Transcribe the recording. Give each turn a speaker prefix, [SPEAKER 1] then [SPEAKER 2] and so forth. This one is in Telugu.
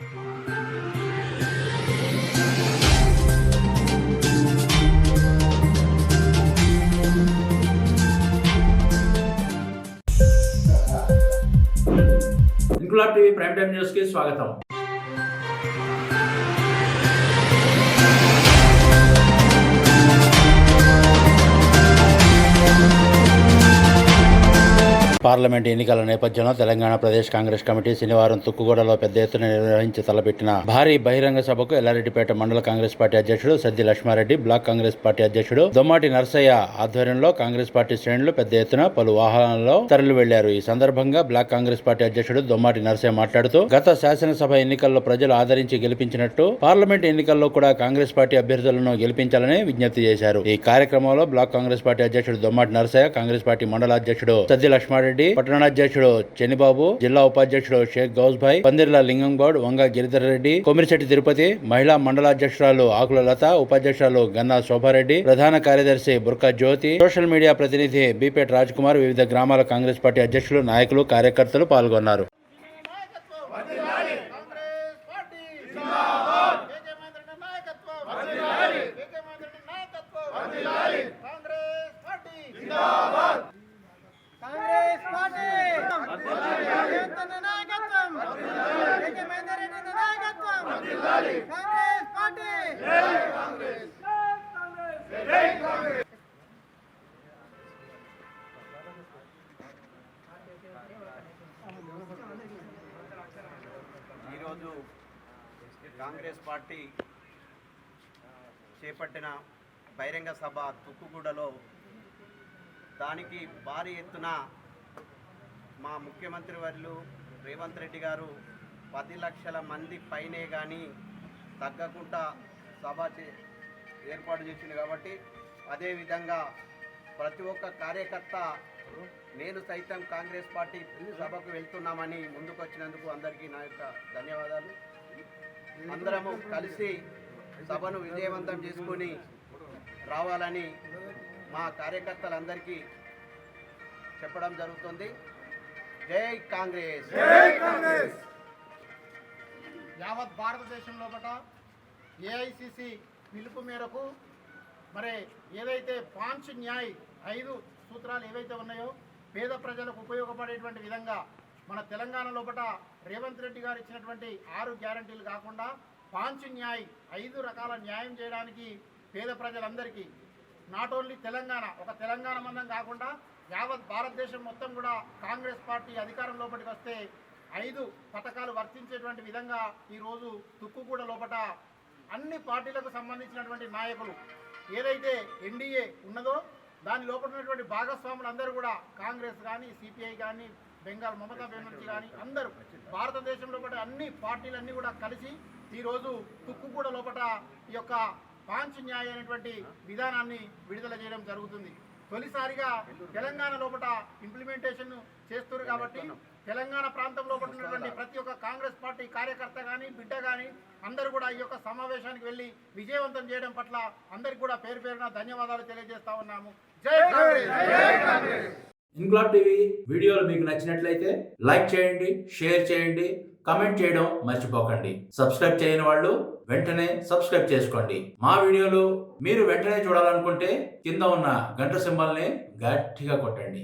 [SPEAKER 1] Inquilab TV prime time news కి స్వాగతం. పార్లమెంట్ ఎన్నికల నేపథ్యంలో తెలంగాణ ప్రదేశ్ కాంగ్రెస్ కమిటీ శనివారం తుక్కుగూడలో పెద్ద ఎత్తున నిర్వహించి తలపెట్టిన భారీ బహిరంగ సభకు ఎల్లారెడ్డిపేట మండల కాంగ్రెస్ పార్టీ అధ్యక్షుడు సద్ది లక్ష్మారెడ్డి, బ్లాక్ కాంగ్రెస్ పార్టీ అధ్యక్షుడు దొమ్మాటి నర్సయ్య ఆధ్వర్యంలో కాంగ్రెస్ పార్టీ శ్రేణులు పెద్ద ఎత్తున పలు వాహనాల్లో తరలి వెళ్లారు. ఈ సందర్భంగా బ్లాక్ కాంగ్రెస్ పార్టీ అధ్యక్షుడు దొమ్మాటి నర్సయ్య మాట్లాడుతూ గత శాసనసభ ఎన్నికల్లో ప్రజలు ఆదరించి గెలిపించినట్టు పార్లమెంట్ ఎన్నికల్లో కూడా కాంగ్రెస్ పార్టీ అభ్యర్థులను గెలిపించాలని విజ్ఞప్తి చేశారు. ఈ కార్యక్రమంలో బ్లాక్ కాంగ్రెస్ పార్టీ అధ్యక్షుడు దొమ్మాటి నర్సయ్య, కాంగ్రెస్ పార్టీ మండల అధ్యక్షుడు సద్ది లక్ష్మారెడ్డి, పట్టణాధ్యక్షుడు చెన్నిబాబు, జిల్లా ఉపాధ్యక్షుడు షేక్ గౌస్భాయ్, పందిర్ల లింగంగౌడ్, వంగ గిరిధర్ రెడ్డి, కొమిరిశెట్టి తిరుపతి, మహిళా మండలాధ్యక్షురాలు ఆకుల లత, ఉపాధ్యక్షురాలు గన్నా శోభారెడ్డి, ప్రధాన కార్యదర్శి బుర్కా జ్యోతి, సోషల్ మీడియా ప్రతినిధి బీపేట్ రాజ్ కుమార్, వివిధ గ్రామాల కాంగ్రెస్ పార్టీ అధ్యక్షులు, నాయకులు, కార్యకర్తలు పాల్గొన్నారు.
[SPEAKER 2] ఈరోజు కాంగ్రెస్ పార్టీ చేపట్టిన బహిరంగ సభ తుక్కుగూడలో దానికి భారీ ఎత్తున మా ముఖ్యమంత్రి వర్యులు రేవంత్ రెడ్డి గారు 10 లక్షల మంది పైనే కానీ తగ్గకుండా సభ ఏర్పాటు చేసింది. కాబట్టి అదేవిధంగా ప్రతి ఒక్క కార్యకర్త నేను సైతం కాంగ్రెస్ పార్టీ సభకు వెళ్తున్నామని ముందుకు వచ్చినందుకు అందరికీ నా యొక్క ధన్యవాదాలు. అందరము కలిసి సభను విజయవంతం చేసుకొని రావాలని మా కార్యకర్తలందరికీ చెప్పడం జరుగుతుంది. జై కాంగ్రెస్, జై కాంగ్రెస్.
[SPEAKER 3] యావత్ భారతదేశంలో ఏఐసిసి పిలుపు మేరకు మరి ఏదైతే పాంచ్ న్యాయ్ 5 సూత్రాలు ఏవైతే ఉన్నాయో పేద ప్రజలకు ఉపయోగపడేటువంటి విధంగా మన తెలంగాణ లోపల రేవంత్ రెడ్డి గారు ఇచ్చినటువంటి 6 గ్యారంటీలు కాకుండా పాంచ్ న్యాయ్ 5 రకాల న్యాయం చేయడానికి పేద ప్రజలందరికీ నాట్ ఓన్లీ తెలంగాణ, ఒక తెలంగాణ మందం కాకుండా యావత్ భారతదేశం మొత్తం కూడా కాంగ్రెస్ పార్టీ అధికారం లోపలికి వస్తే 5 పథకాలు వర్తించేటువంటి విధంగా ఈరోజు తుక్కుగూడ లోపల అన్ని పార్టీలకు సంబంధించినటువంటి నాయకులు ఏదైతే ఎన్డీఏ ఉన్నదో దాని లోపల ఉన్నటువంటి భాగస్వాములు అందరూ కూడా కాంగ్రెస్ కానీ, సిపిఐ కానీ, బెంగాల్ మమతా బెనర్జీ కానీ అందరూ భారతదేశంలో అన్ని పార్టీలన్నీ కూడా కలిసి ఈరోజు తుక్కుగూడ లోపల ఈ యొక్క పాంచ్ న్యాయ్ అనేటువంటి విధానాన్ని విడుదల చేయడం జరుగుతుంది. తొలిసారిగా తెలంగాణ లోపల ఇంప్లిమెంటేషన్ చేస్తున్నారు. కాబట్టి తెలంగాణ ప్రాంతం లోపల ఉన్నటువంటి ప్రతి ఒక్క కాంగ్రెస్ పార్టీ కార్యకర్త కానీ, బిడ్డ కానీ అందరూ కూడా ఈ యొక్క సమావేశానికి వెళ్ళి విజయవంతం చేయడం పట్ల అందరికి కూడా పేరు పేరున ధన్యవాదాలు తెలియజేస్తా ఉన్నాము. జై కాంగ్రెస్.
[SPEAKER 1] ఇంక్లాబ్ టీవీ వీడియోలు మీకు నచ్చినట్లయితే లైక్ చేయండి, షేర్ చేయండి, కమెంట్ చేయడం మర్చిపోకండి. సబ్స్క్రైబ్ చేయని వాళ్ళు వెంటనే సబ్స్క్రైబ్ చేసుకోండి. మా వీడియోలు మీరు వెంటనే చూడాలనుకుంటే కింద ఉన్న గంట సింబల్ని గట్టిగా కొట్టండి.